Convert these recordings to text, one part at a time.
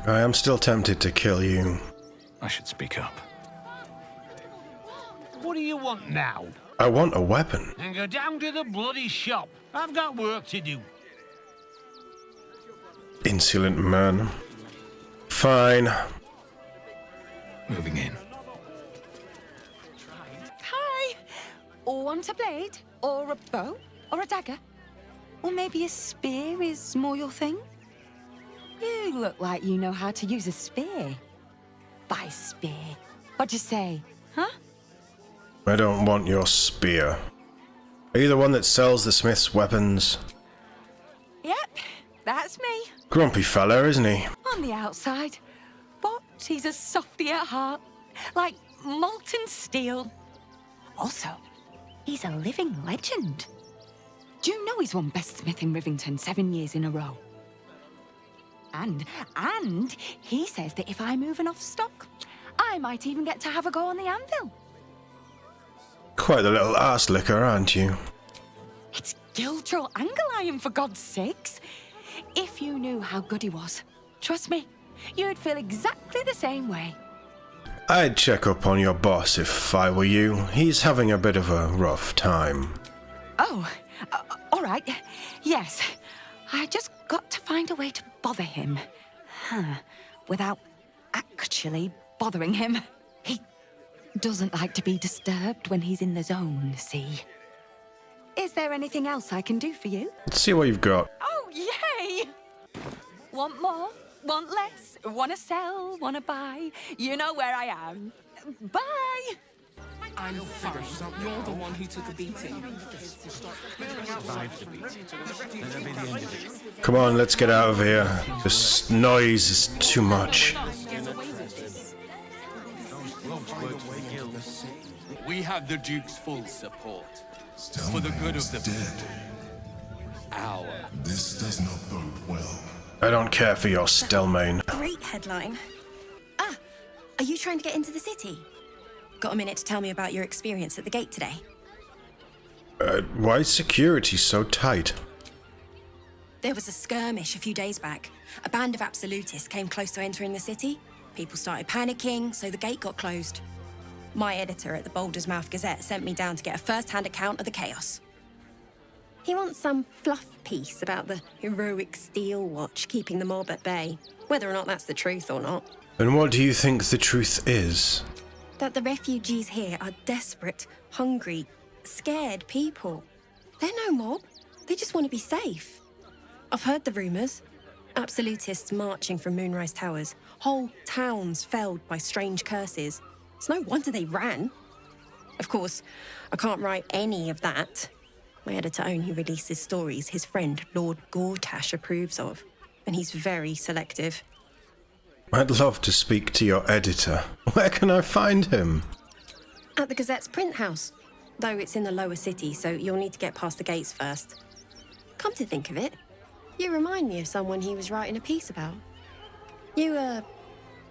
I am still tempted to kill you. I should speak up. What do you want now? I want a weapon. And go down to the bloody shop. I've got work to do. Insolent man. Fine. Moving in. Hi! Want a blade? Or a bow? Or a dagger? Or maybe a spear is more your thing? You look like you know how to use a spear. By spear. What'd you say, huh? I don't want your spear. Are you the one that sells the smith's weapons? Yep, that's me. Grumpy fella, isn't he? On the outside. But he's a softy at heart. Like molten steel. Also, he's a living legend. Do you know he's won Best Smith in Rivington 7 years in a row? And he says that if I move enough stock, I might even get to have a go on the anvil. Quite the little arse licker, aren't you? It's Giltrow Angelion, for God's sakes. If you knew how good he was, trust me, you'd feel exactly the same way. I'd check up on your boss if I were you. He's having a bit of a rough time. Oh, all right. Yes, I just got to find a way to bother him. Without actually bothering him. He doesn't like to be disturbed when he's in the zone, see? Is there anything else I can do for you? Let's see what you've got. Oh, yay! Want more? Want less? Wanna sell? Wanna buy? You know where I am. Bye! I'm fine. You're the one who took a beating. Come on, let's get out of here. This noise is too much. We have the Duke's full support. For the good of the dead. Our. This does not bode well. I don't care for your Stelmane. Great headline. Ah, are you trying to get into the city? Got a minute to tell me about your experience at the gate today? Why is security so tight? There was a skirmish a few days back. A band of absolutists came close to entering the city. People started panicking, so the gate got closed. My editor at the Baldur's Mouth Gazette sent me down to get a first-hand account of the chaos. He wants some fluff piece about the heroic Steel Watch keeping the mob at bay, whether or not that's the truth or not. And what do you think the truth is? That the refugees here are desperate, hungry, scared people. They're no mob. They just want to be safe. I've heard the rumours. Absolutists marching from Moonrise Towers. Whole towns felled by strange curses. It's no wonder they ran. Of course, I can't write any of that. My editor only releases stories his friend Lord Gortash approves of, and he's very selective. I'd love to speak to your editor. Where can I find him? At the Gazette's print house, though it's in the lower city, so you'll need to get past the gates first. Come to think of it, you remind me of someone he was writing a piece about. You,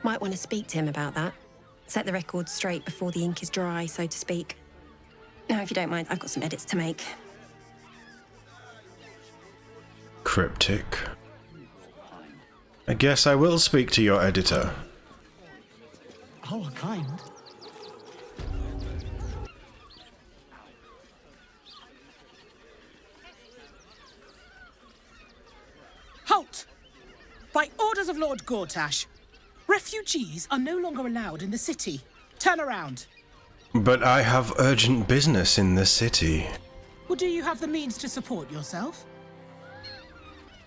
might want to speak to him about that. Set the record straight before the ink is dry, so to speak. Now, if you don't mind, I've got some edits to make. Cryptic. I guess I will speak to your editor. Our kind. Halt! By orders of Lord Gortash, refugees are no longer allowed in the city. Turn around. But I have urgent business in the city. Well, do you have the means to support yourself?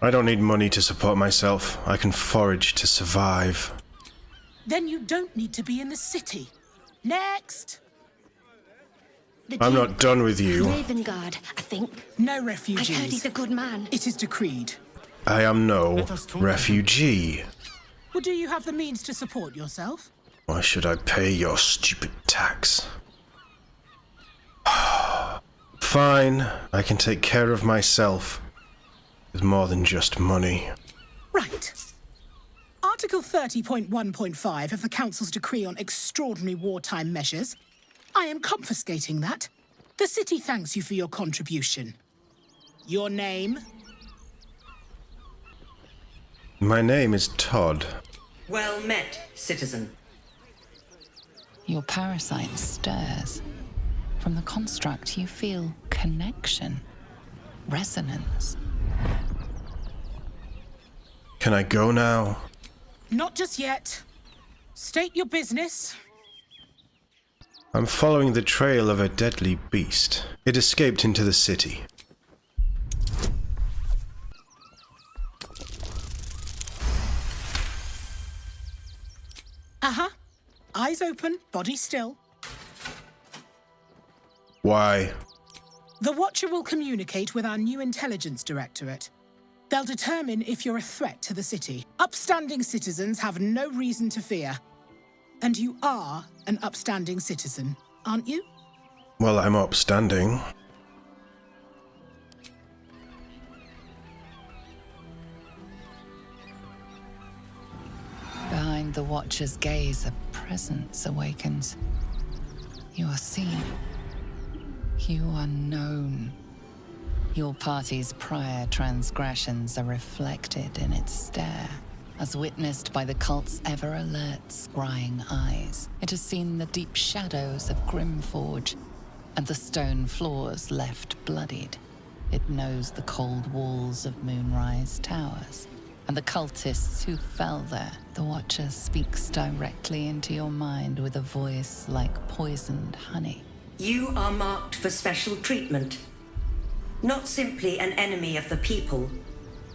I don't need money to support myself. I can forage to survive. Then you don't need to be in the city. Next! I'm not done with you. Ravengard, I think. No refugees. I heard he's a good man. It is decreed. I am no refugee. Well, do you have the means to support yourself? Why should I pay your stupid tax? Fine, I can take care of myself. With more than just money. Right. Article 30.1.5 of the Council's decree on extraordinary wartime measures. I am confiscating that. The city thanks you for your contribution. Your name? My name is TOD. Well met, citizen. Your parasite stirs. From the construct, you feel connection, resonance. Can I go now? Not just yet. State your business. I'm following the trail of a deadly beast. It escaped into the city. Uh-huh. Eyes open, body still. Why? The Watcher will communicate with our new intelligence directorate. They'll determine if you're a threat to the city. Upstanding citizens have no reason to fear. And you are an upstanding citizen, aren't you? Well, I'm upstanding. Behind the Watcher's gaze, a presence awakens. You are seen. You are known. Your party's prior transgressions are reflected in its stare, as witnessed by the cult's ever-alert, scrying eyes. It has seen the deep shadows of Grimforge, and the stone floors left bloodied. It knows the cold walls of Moonrise Towers, and the cultists who fell there. The Watcher speaks directly into your mind with a voice like poisoned honey. You are marked for special treatment. Not simply an enemy of the people,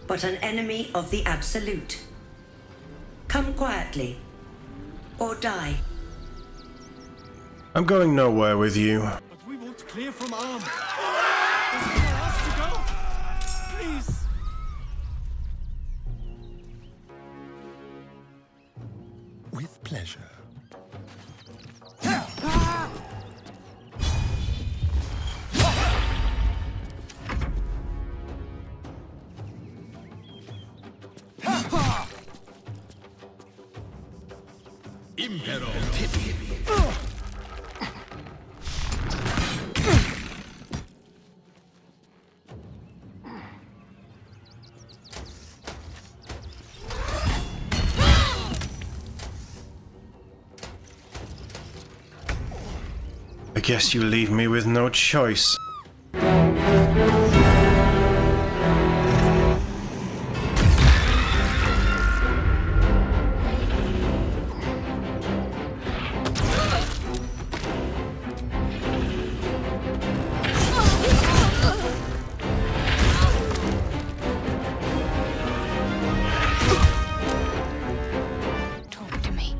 but an enemy of the Absolute. Come quietly, or die. I'm going nowhere with you. But we won't clear from arms. There's nowhere else to go. Please. With pleasure. I guess you leave me with no choice. Talk to me.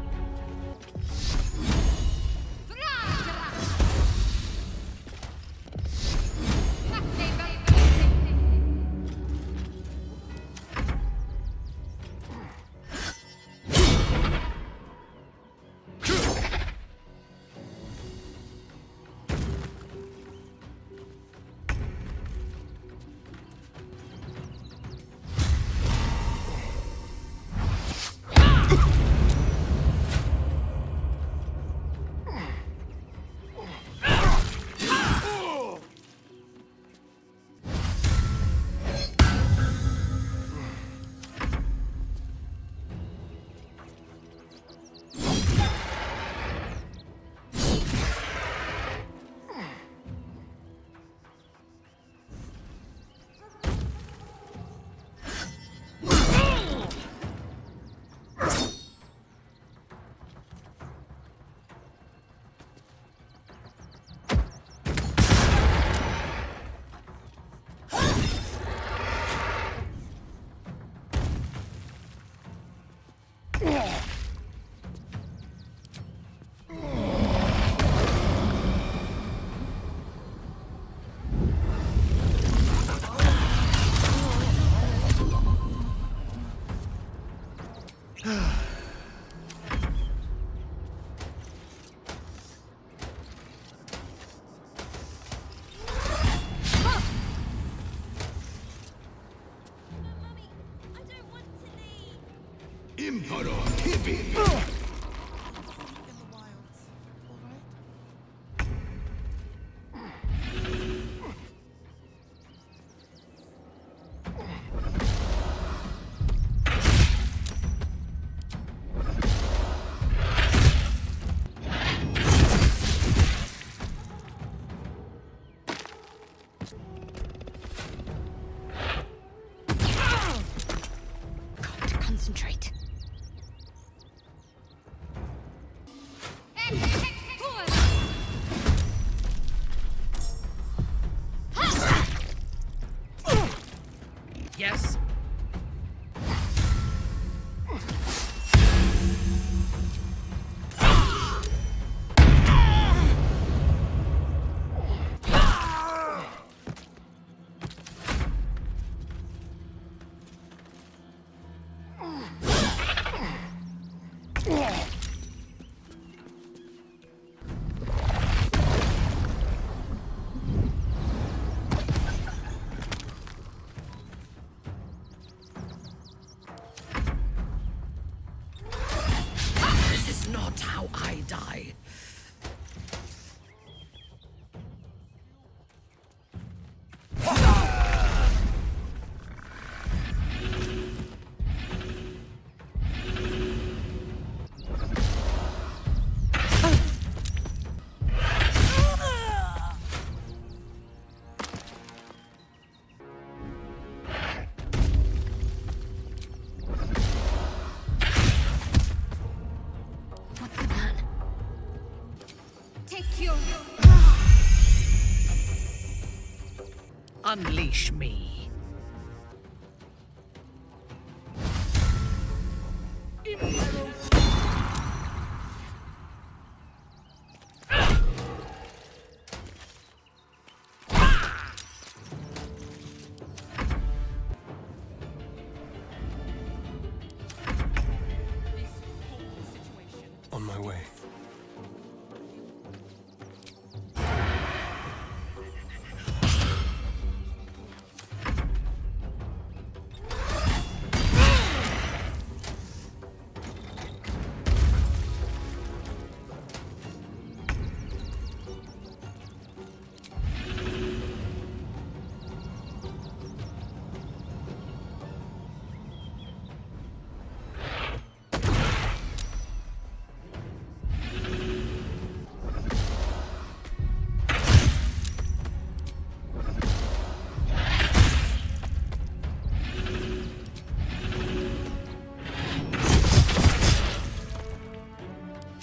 is not how I die. Unleash me. On my way.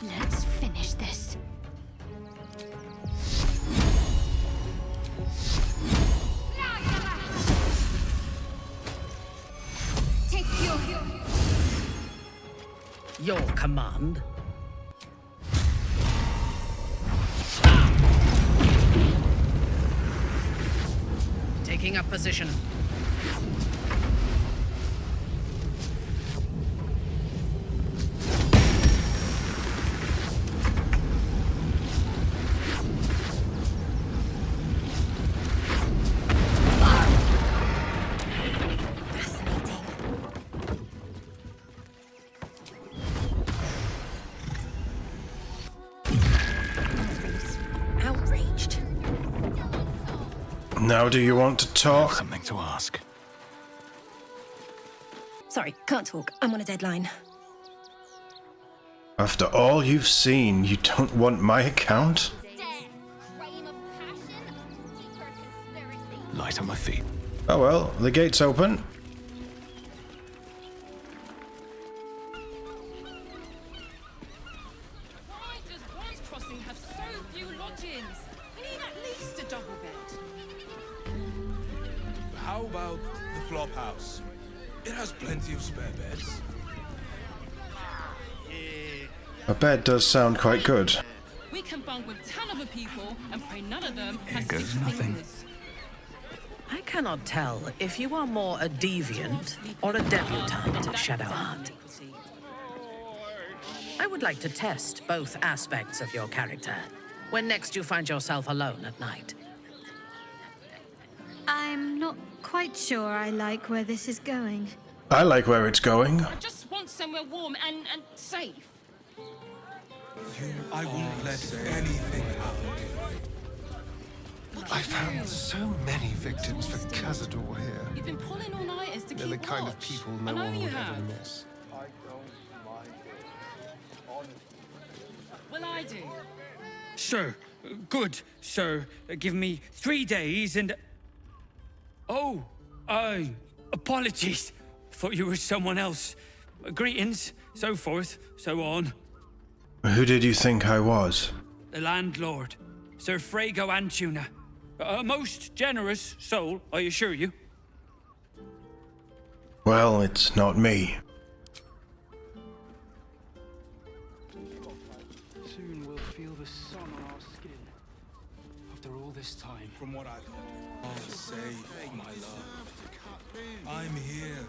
Let's finish this. Take Your command. Taking up position. Outraged. Now do you want to talk? Something to ask. Sorry, can't talk. I'm on a deadline. After all you've seen, you don't want my account? Light on my feet. Oh well, the gate's open. Why does Bronze Crossing have so few lodgings? We need at least a double bed. How about the flop house? It has plenty of spare beds. A bed does sound quite good. We can bunk with 10 other people and pray none of them Here has goes 6 nothing. fingers. I cannot tell if you are more a deviant or a debutante, Shadowheart. I would like to test both aspects of your character when next you find yourself alone at night. I'm not quite sure I like where this is going. I like where it's going. I just want somewhere warm and safe. I won't let anything happen. I found so many victims for Cazador here. You've been pulling all-nighters to They're keep the kind of watch. people I no know one you would ever have. miss. Well, I do. Sir, good, sir. Give me 3 days and... Oh, apologies. Thought you were someone else. Greetings, so forth, so on. Who did you think I was? The landlord, Sir Frago Antuna. A most generous soul, I assure you. Well, it's not me. Soon we'll feel the sun on our skin. After all this time. From what I've heard. Oh, safe, my love. I'm here.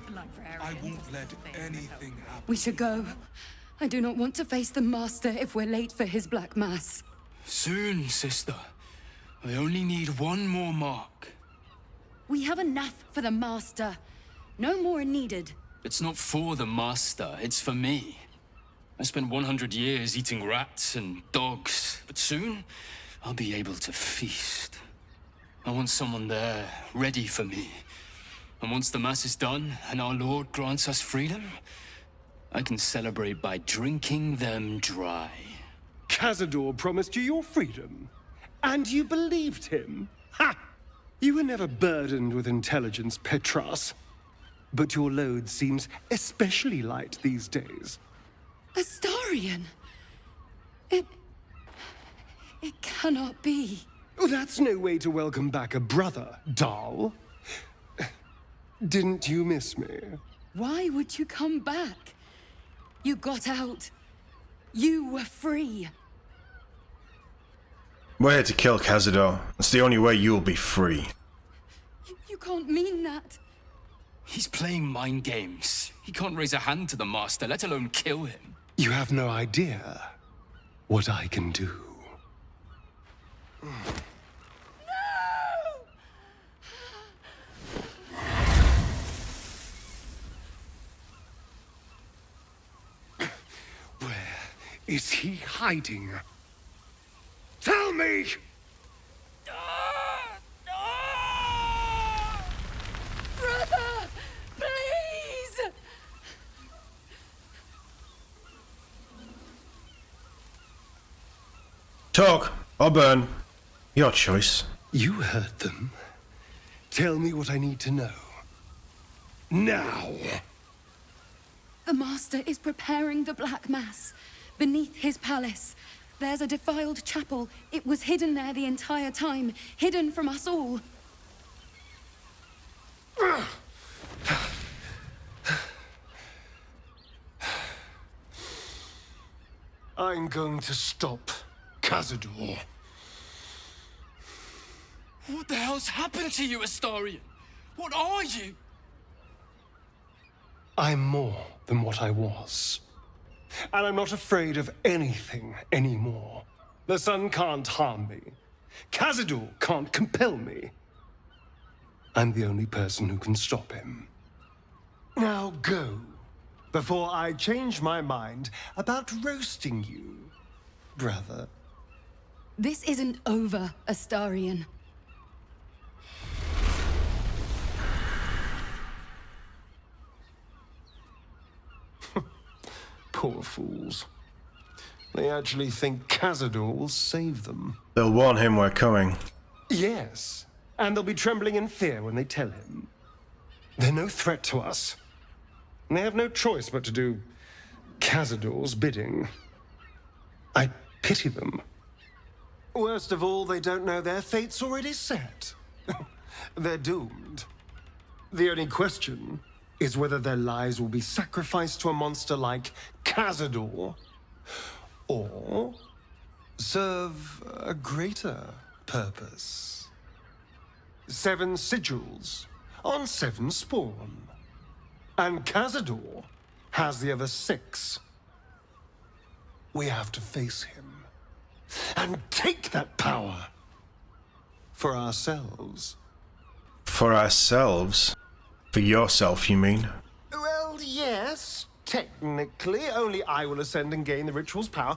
I won't let anything happen. We should go. I do not want to face the Master if we're late for his Black Mass. Soon, sister. I only need one more mark. We have enough for the Master. No more are needed. It's not for the master, it's for me. I spent 100 years eating rats and dogs, but soon I'll be able to feast. I want someone there, ready for me. And once the Mass is done, and our Lord grants us freedom, I can celebrate by drinking them dry. Cazador promised you your freedom, and you believed him? Ha! You were never burdened with intelligence, Petras. But your load seems especially light these days. Astarion! It cannot be. Oh, that's no way to welcome back a brother, doll. Didn't you miss me? Why would you come back? You got out. You were free. We're here to kill Cazador. It's the only way you'll be free. You can't mean that. He's playing mind games. He can't raise a hand to the Master, let alone kill him. You have no idea what I can do. Where is he hiding? Tell me! Brother! Please! Talk or burn. Your choice. You heard them. Tell me what I need to know. Now! The Master is preparing the Black Mass beneath his palace. There's a defiled chapel. It was hidden there the entire time, hidden from us all. I'm going to stop Cazador. What the hell's happened to you, Astarion? What are you? I'm more than what I was. And I'm not afraid of anything anymore. The sun can't harm me. Cazador can't compel me. I'm the only person who can stop him. Now go, before I change my mind about roasting you, brother. This isn't over, Astarion. Poor fools. They actually think Cazador will save them. They'll warn him we're coming. Yes, and they'll be trembling in fear when they tell him. They're no threat to us. And they have no choice but to do Cazador's bidding. I pity them. Worst of all, they don't know their fate's already set. They're doomed. The only question is whether their lives will be sacrificed to a monster like Cazador, or serve a greater purpose. 7 sigils on 7 spawn. And Cazador has the other 6. We have to face him and take that power for ourselves. For ourselves? For yourself, you mean? Well, yes, technically. Only I will ascend and gain the ritual's power.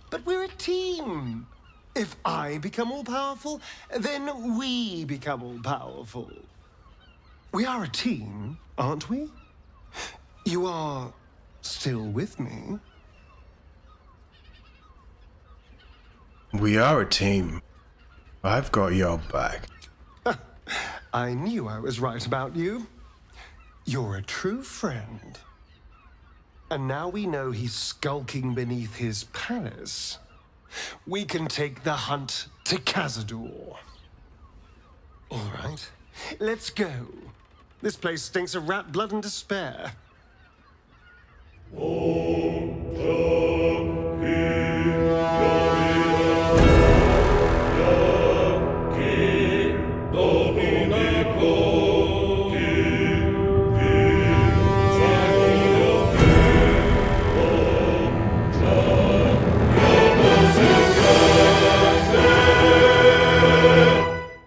But we're a team. If I become all-powerful, then we become all-powerful. We are a team, aren't we? You are still with me? We are a team. I've got your back. I knew I was right about you. You're a true friend. And now we know he's skulking beneath his palace. We can take the hunt to Cazador. All right, let's go. This place stinks of rat blood and despair. Oh.